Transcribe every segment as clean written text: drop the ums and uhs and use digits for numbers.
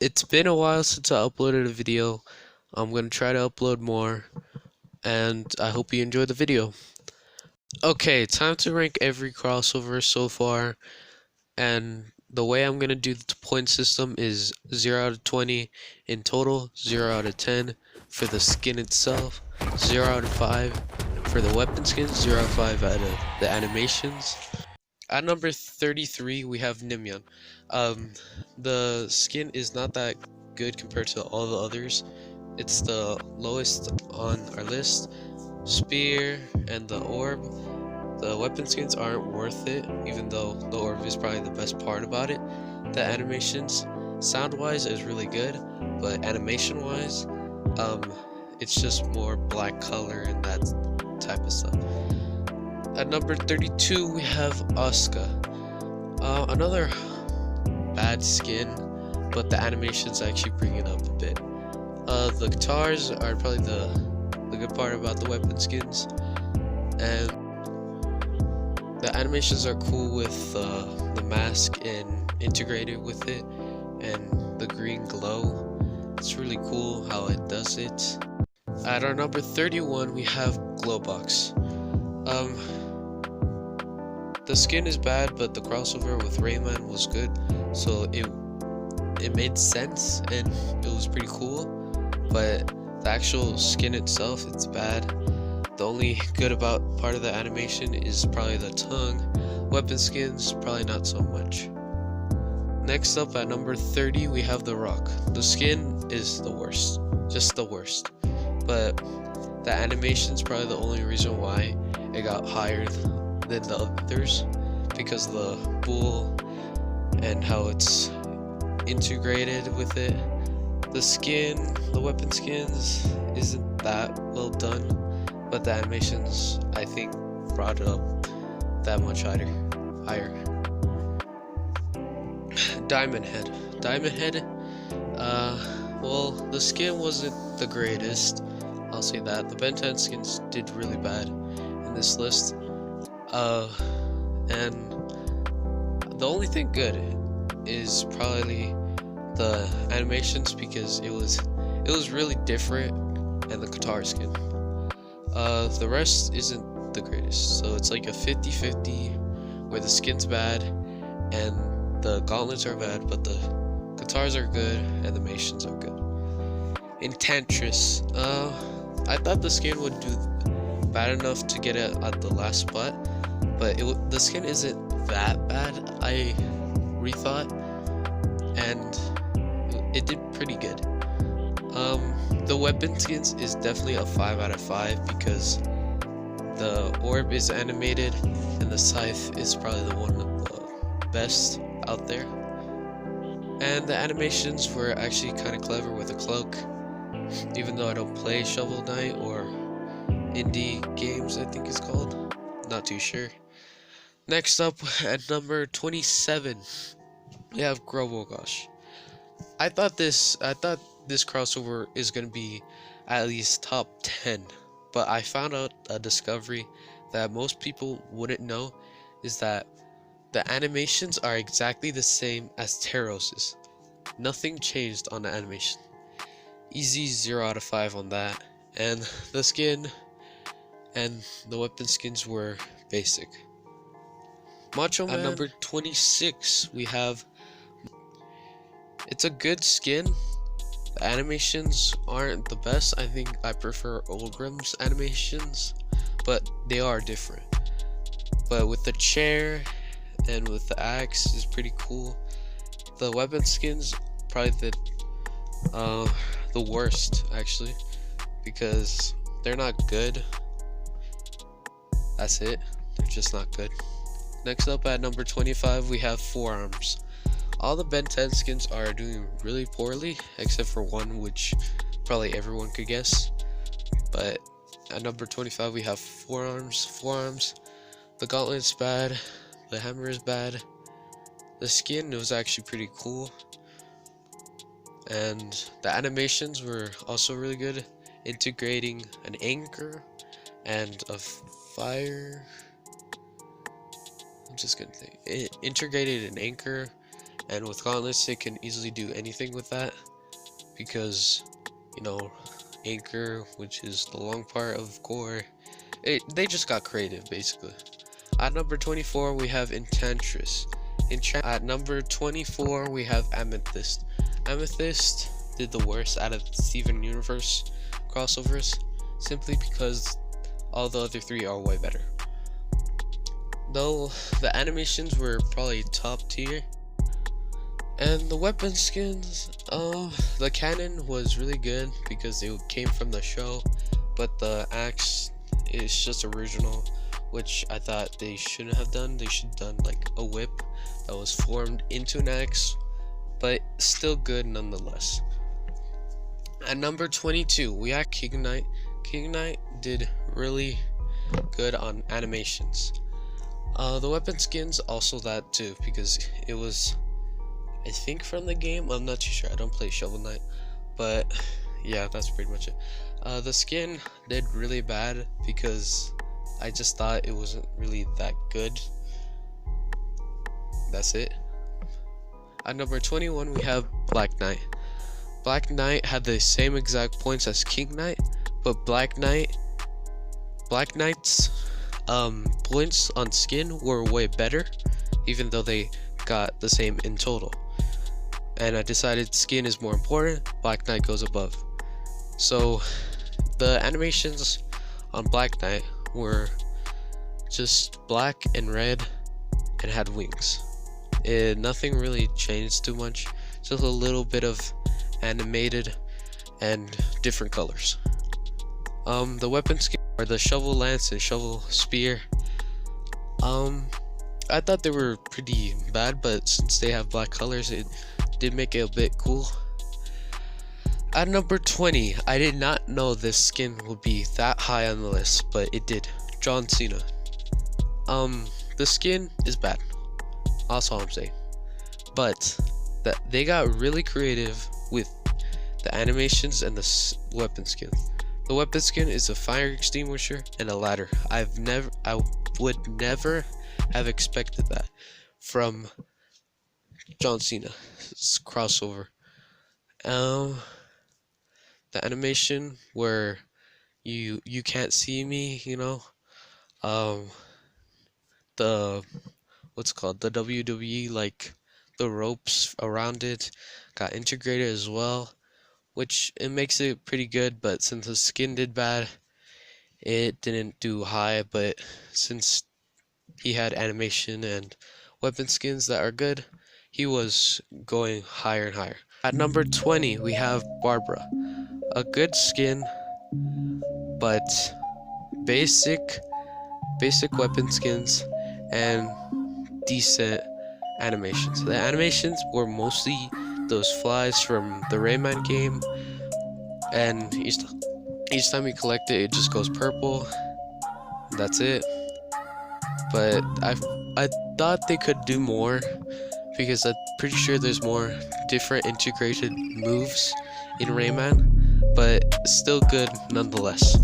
It's been a while since I uploaded a video. I'm gonna try to upload more, and I hope you enjoy the video. Okay, time to rank every crossover so far, and the way I'm gonna do the point system is 0 out of 20 in total, 0 out of 10 for the skin itself, 0 out of 5 for the weapon skins, 0 out of 5 out of the animations. At number 33, we have Nimyon. Um, the skin is not that good compared to all the others. It's the lowest on our list. Spear and the orb. The weapon skins aren't worth it, even though the orb is probably the best part about it. The animations, sound-wise, is really good, but animation-wise, um, it's just more black color and that type of stuff. At number 32, we have Asuka. Another bad skin, but the animations actually bring it up a bit. The guitars are probably the good part about the weapon skins, and the animations are cool with the mask and integrated with it, and the green glow. It's really cool how it does it. At our number 31, we have Glowbox. The skin is bad, but the crossover with Rayman was good, so it made sense and it was pretty cool. But the actual skin itself, it's bad. The only good about part of the animation is probably the tongue. Weapon skins, probably not so much. Next up at number 30, we have The Rock. The skin is the worst, just the worst. But the animation's probably the only reason why it got higher than the others, because of the bull and how it's integrated with it. The skin, the weapon skins, isn't that well done, but the animations, I think, brought it up that much higher. Diamond Head. Diamond Head, well, the skin wasn't the greatest, I'll say that. The Ben 10 skins did really bad in this list. And the only thing good is probably the animations, because it was really different, and the guitar skin. The rest isn't the greatest, so it's like a 50-50 where the skin's bad and the gauntlets are bad, but the guitars are good and the animations are good. Enchantress, I thought the skin would do bad enough to get it at the last spot, but the skin isn't that bad, I rethought, and it did pretty good. The weapon skins is definitely a 5 out of 5 because the orb is animated and the scythe is probably the one of the best out there. And the animations were actually kind of clever with the cloak, even though I don't play Shovel Knight or indie games, I think it's called. Not too sure. Next up at number 27, we have Grobogosh. I thought this crossover is gonna be at least top 10, but I found out a discovery that most people wouldn't know, is that the animations are exactly the same as Teros's. Nothing changed on the animation. Easy 0 out of 5 on that, and the skin and the weapon skins were basic. Macho Man. At number 26, we have. It's a good skin. The animations aren't the best. I think I prefer Olgrim's animations, but they are different. But with the chair and with the axe is pretty cool. The weapon skins probably the worst, actually, because they're not good. That's it. They're just not good. Next up at number 25, we have Forearms. All the Ben 10 skins are doing really poorly, except for one, which probably everyone could guess. But at number 25, we have Forearms. Forearms. The gauntlet's bad. The hammer is bad. The skin was actually pretty cool. And the animations were also really good, integrating an anchor and a fire. I'm just gonna think. It integrated an anchor and with gauntlets they can easily do anything with that, because you know, anchor, which is the long part of core, they just got creative basically. At number 24 we have Enchantress. At number 24 we have Amethyst. Amethyst did the worst out of Steven Universe crossovers, simply because all the other three are way better. Though the animations were probably top tier, and the weapon skins, the cannon was really good because it came from the show, but the axe is just original, which I thought they shouldn't have done. They should have done like a whip that was formed into an axe, but still good nonetheless. At number 22 we have King Knight. King Knight did really good on animations. The weapon skins also that too, because it was, I think, from the game. I'm not too sure, I don't play Shovel Knight, but yeah, that's pretty much it. The skin did really bad because I just thought it wasn't really that good. That's it. At number 21 we have Black Knight. Black Knight had the same exact points as King Knight, but Black Knight's points on skin were way better, even though they got the same in total. And I decided skin is more important, Black Knight goes above. So the animations on Black Knight were just black and red and had wings. Nothing really changed too much, just a little bit of animated and different colors. The weapon skin are the shovel lance and shovel spear. I thought they were pretty bad, but since they have black colors, it did make it a bit cool. At number 20, I did not know this skin would be that high on the list, but it did. John Cena. The skin is bad, that's all I'm saying, but that they got really creative with the animations and the weapon skin. The weapon skin is a fire extinguisher and a ladder. I would never have expected that from John Cena's crossover. The animation where you can't see me, you know, the what's it called, the WWE, like the ropes around it got integrated as well, which it makes it pretty good. But since the skin did bad, it didn't do high. But since he had animation and weapon skins that are good, he was going higher and higher. At number 20 we have Barbara. A good skin, but basic weapon skins and decent animations. The animations were mostly those flies from the Rayman game, and each time you collect it, it just goes purple. That's it. But I thought they could do more, because I'm pretty sure there's more different integrated moves in Rayman, but still good nonetheless.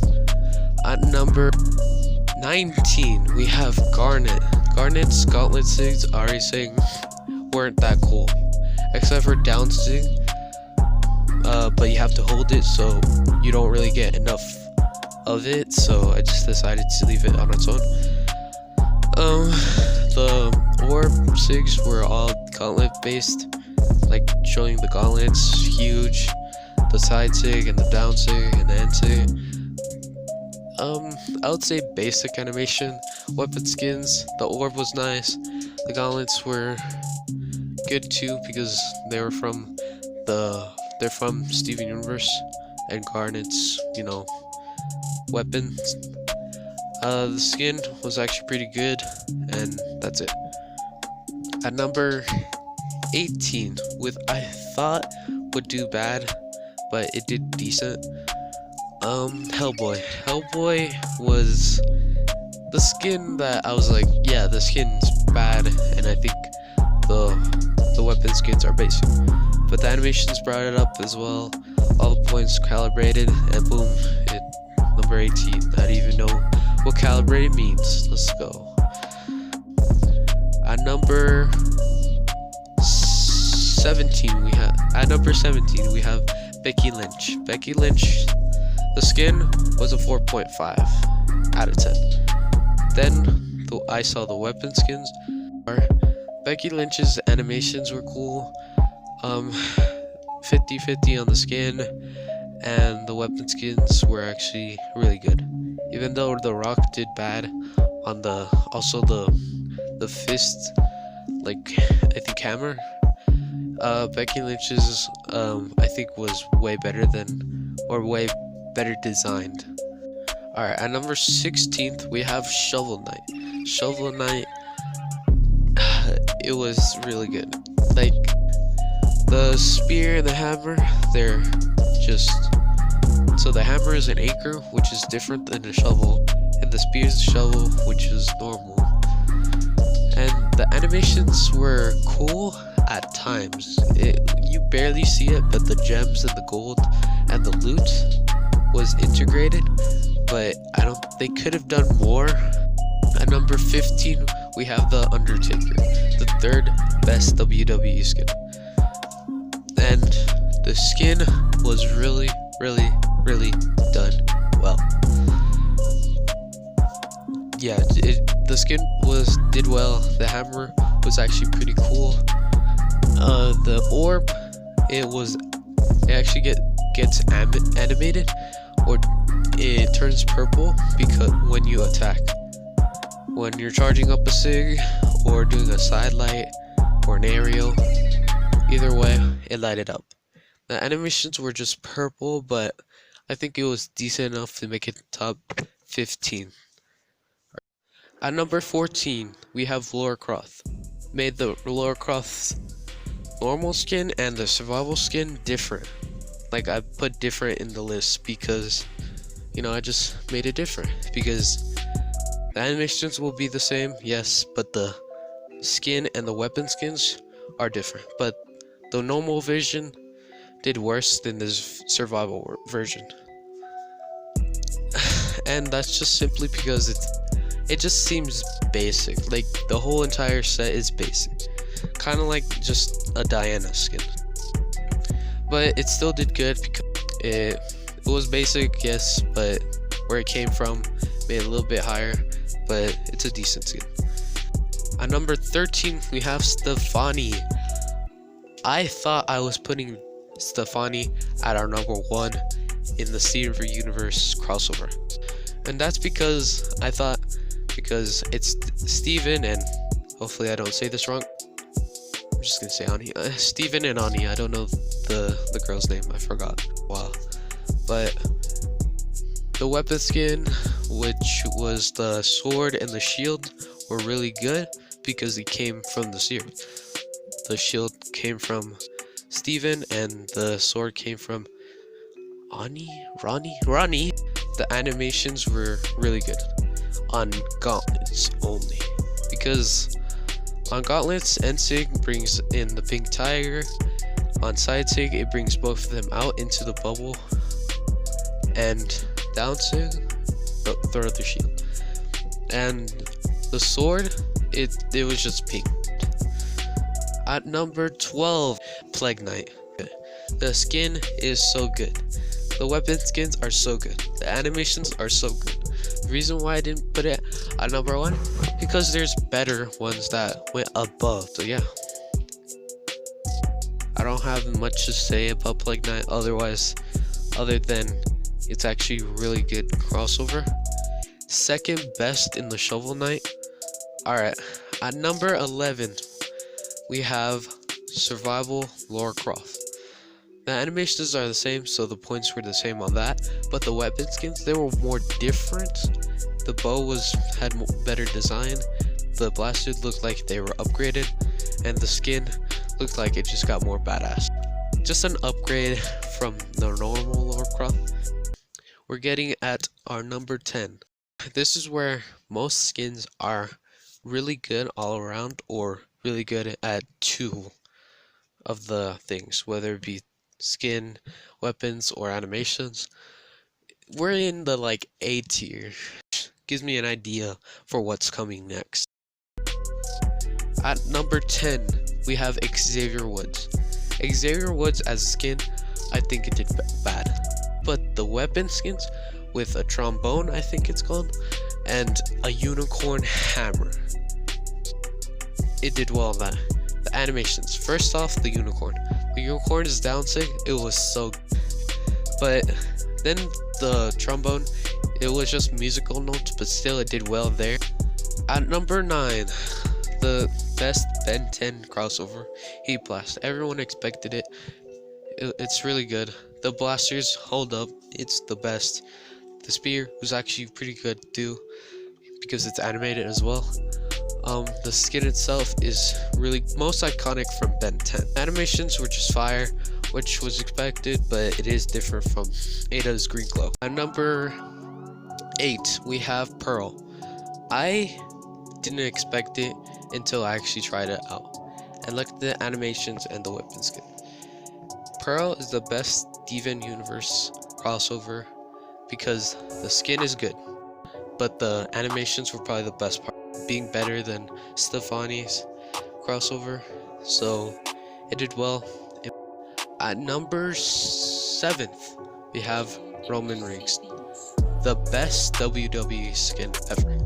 At number 19 we have Garnet. Garnet's gauntlet sigs, already saying, weren't that cool, except for down sig, but you have to hold it, so you don't really get enough of it, so I just decided to leave it on its own. The orb sigs were all gauntlet based, like showing the gauntlets huge, the side sig and the down sig and the end sig. I would say basic animation. Weapon skins, the orb was nice, the gauntlets were good too, because they're from Steven Universe, and Garnet's, you know, weapons. The skin was actually pretty good, and that's it. At number 18, with I thought would do bad, but it did decent. Hellboy. Hellboy was the skin that I was like, yeah, the skin's bad, and I think the weapon skins are basic. But the animations brought it up as well. All the points calibrated, and boom, number 18. I don't even know what calibrated means. Let's go. At number number 17 we have Becky Lynch. Becky Lynch, the skin was a 4.5 out of 10. Then I saw the weapon skins. Becky Lynch's animations were cool. 50-50 on the skin, and the weapon skins were actually really good. Even though The Rock did bad on the fist, like I think hammer. Becky Lynch's I think was way better designed. Alright, at number 16th we have Shovel Knight. Shovel Knight, it was really good. Like the spear and the hammer, they're just, so the hammer is an anchor, which is different than a shovel, and the spear is a shovel, which is normal. And the animations were cool at times. You barely see it, but the gems and the gold and the loot was integrated, but they could have done more. At number 15 we have The Undertaker, the third best WWE skin. And the skin was really done well. Yeah, the skin did well. The hammer was actually pretty cool. The orb, it actually gets animated, or it turns purple because when you attack. When you're charging up a sig, or doing a side light, or an aerial, either way, it lighted up. The animations were just purple, but I think it was decent enough to make it top 15. At number 14, we have Lara Croft. Made the Lara Croft normal skin and the survival skin different. Like, I put different in the list because, I just made it different. Because the animations will be the same, yes, but the skin and the weapon skins are different. But the normal version did worse than this survival version. And that's just simply because it just seems basic. Like, the whole entire set is basic, kind of like just a Diana skin, but it still did good because it was basic, yes, but where it came from made it a little bit higher, but it's a decent skin. At number 13 we have Stefani. I thought I was putting Stefani at our number 1 in the Steven Universe crossover, and that's because it's Steven and, hopefully I don't say this wrong, I'm just gonna say Ani. Steven and Ani, I don't know the girl's name, I forgot. Wow. But the weapon skin, which was the sword and the shield, were really good because it came from the series. The shield came from Steven and the sword came from Ronnie. The animations were really good on gauntlets only, because on gauntlets, N-Sig brings in the pink tiger. On side sig, it brings both of them out into the bubble, and down sig, throw the shield. And the sword, it was just pink. At number 12, Plague Knight. The skin is so good. The weapon skins are so good. The animations are so good. The reason why I didn't put it at number 1, because there's better ones that went above. So yeah, I don't have much to say about Plague Knight other than it's actually really good crossover. Second best in the Shovel Knight. Alright, at number 11 we have Survival Lara Croft. The animations are the same, so the points were the same on that, but the weapon skins, they were more different. The bow had better design, the blaster looked like they were upgraded, and the skin looked like it just got more badass. Just an upgrade from the normal Lara Croft. We're getting at our number 10. This is where most skins are really good all around, or really good at 2 of the things, whether it be skin, weapons, or animations. We're in the like A tier. Gives me an idea for what's coming next. At number 10 we have Xavier Woods. Xavier Woods as a skin, I think it did bad. But the weapon skins with a trombone, I think it's called, and a unicorn hammer, it did well on that. The animations, first off, the unicorn. The unicorn is down sig, it was so good. But then the trombone, it was just musical notes, but still it did well there. At number 9, the best Ben 10 crossover, Heat Blast. Everyone expected it. It's really good. The blasters hold up, it's the best. The spear was actually pretty good too, because it's animated as well. The skin itself is really most iconic from Ben 10. Animations were just fire, which was expected, but it is different from Ada's green glow. At number 8, we have Pearl. I didn't expect it until I actually tried it out and looked at the animations and the weapon skin. Pearl is the best Steven Universe crossover because the skin is good, but the animations were probably the best part, being better than Stefani's crossover, so it did well. At number 7th, we have Roman Reigns, the best WWE skin ever.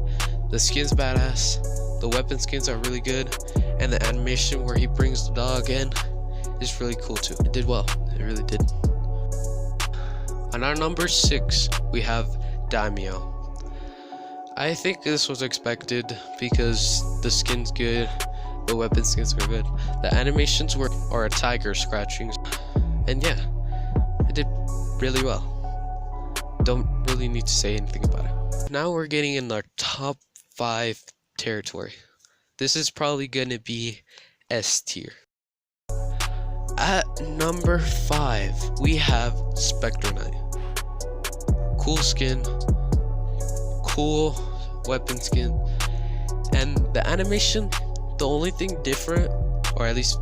The skin's badass, the weapon skins are really good, and the animation where he brings the dog in is really cool too. It did well, it really did. On our number 6, we have Daimyo. I think this was expected because the skin's good, the weapon skins were good, the animations are a tiger scratching, and yeah, it did really well. Don't really need to say anything about it. Now we're getting in our top 5 territory. This is probably gonna be S tier. At number 5, we have Spectre Knight. Cool skin, cool weapon skin, and the animation, the only thing different, or at least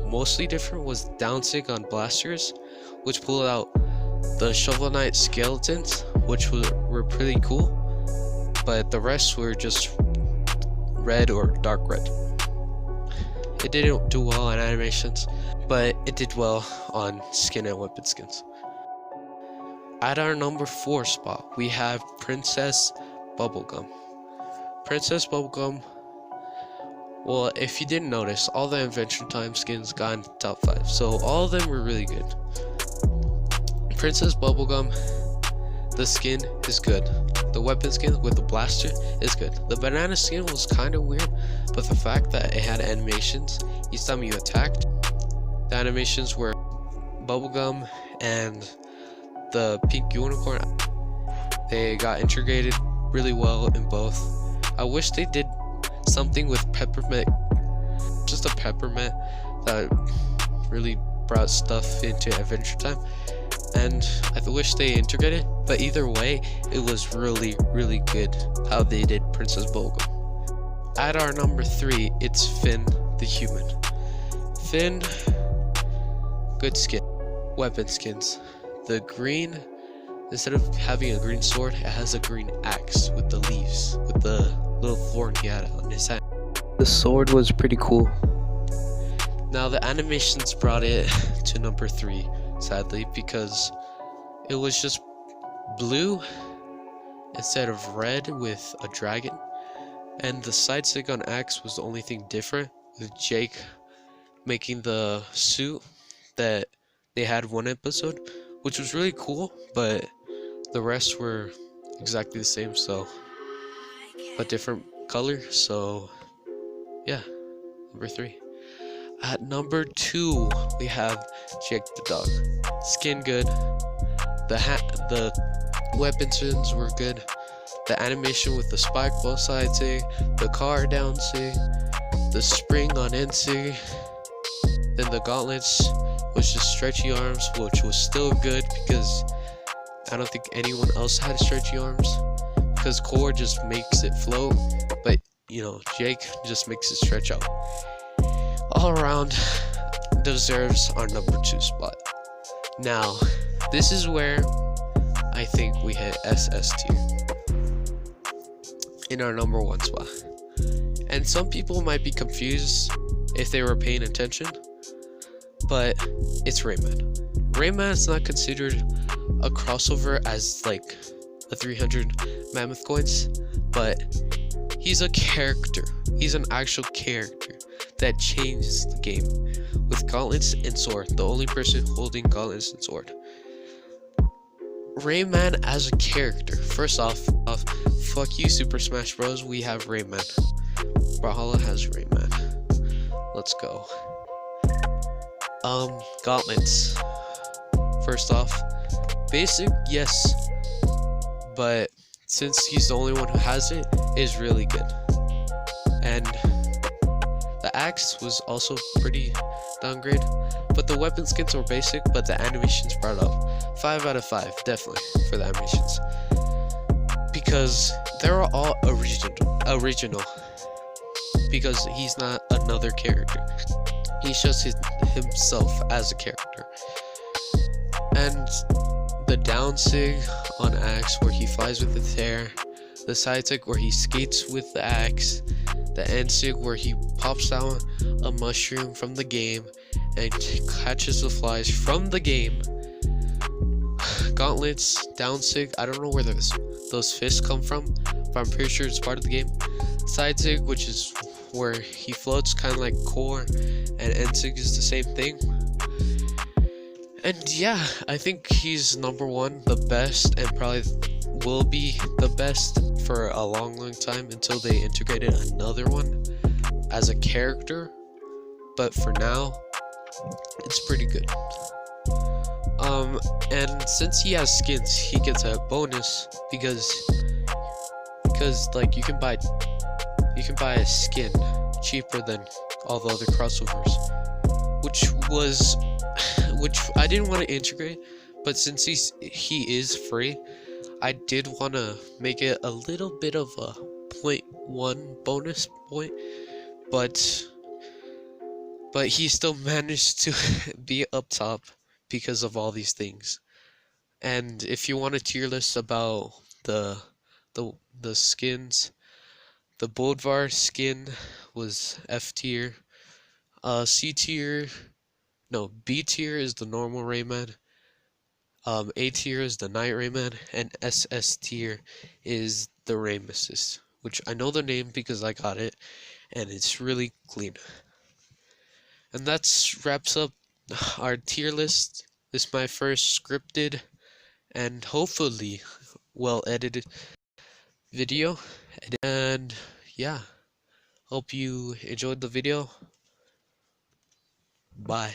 mostly different, was downsig on blasters, which pulled out the Shovel Knight skeletons, which were pretty cool, but the rest were just red or dark red. It didn't do well on animations, but it did well on skin and weapon skins. At our number 4 spot, we have Princess Bubblegum. Princess Bubblegum, well, if you didn't notice, all the Adventure Time skins got in the top 5, so all of them were really good. Princess Bubblegum, the skin is good. The weapon skin with the blaster is good. The banana skin was kind of weird, but the fact that it had animations each time you attacked, the animations were Bubblegum and the pink unicorn, they got integrated really well in both. I wish they did something with peppermint, just a peppermint that really brought stuff into Adventure Time, and I wish they integrated, but either way, it was really good how they did Princess Bubblegum. At our number 3, it's Finn the human. Finn, good skin. Weapon skins. The green, instead of having a green sword, it has a green axe with the leaves, with the little thorn he had on his hand. The sword was pretty cool. Now the animations brought it to number 3, sadly, because it was just blue instead of red with a dragon, and the side stick on axe was the only thing different, with Jake making the suit that they had one episode, which was really cool, but the rest were exactly the same, so a different color. So yeah, number 3. At number 2, we have Jake the dog. Skin good, the weapon skins were good, the animation with the spike both sides, the car down, the spring on NC, then the gauntlets was just stretchy arms, which was still good because I don't think anyone else had stretchy arms, because Core just makes it float, but you know, Jake just makes it stretch out. All around deserves our number 2 spot. Now, this is where I think we hit SS tier in our number 1 spot. And some people might be confused if they were paying attention. but it's Rayman. Rayman is not considered a crossover as like a 300 mammoth coins, but he's a character. He's an actual character that changes the game with gauntlets and sword. The only person holding gauntlets and sword. Rayman as a character. First off, fuck you, Super Smash Bros. We have Rayman. Brawlhalla has Rayman. Let's go. Gauntlets. First off, basic, yes, but since he's the only one who has it, is really good. And the axe was also pretty downgrade, but the weapon skins were basic, but the animations brought up 5 out of 5, definitely, for the animations. Because they're all original. Because he's not another character. He's just himself as a character. And the down sig on axe where he flies with the hair, the side sig where he skates with the axe, the end sig where he pops down a mushroom from the game and catches the flies from the game. Gauntlets, down sig, I don't know where those fists come from, but I'm pretty sure it's part of the game. Side sig, which is where he floats, kind of like core, and end sig is the same thing. And yeah, I think he's #1, the best, and probably will be the best for a long time until they integrated another one as a character. But for now, it's pretty good. And since he has skins, he gets a bonus because like you can buy a skin cheaper than all the other crossovers, which I didn't want to integrate, but since he is free, I did want to make it a little bit of a 0.1 bonus point, but he still managed to be up top because of all these things. And if you want a tier list about the skins, the Bodvar skin was F tier, C tier, no, B tier is the normal Rayman, A tier is the Night Rayman, and SS tier is the Raymesis, which I know the name because I got it, and it's really clean. And that wraps up our tier list. This is my first scripted and hopefully well edited video, and yeah, hope you enjoyed the video. Bye.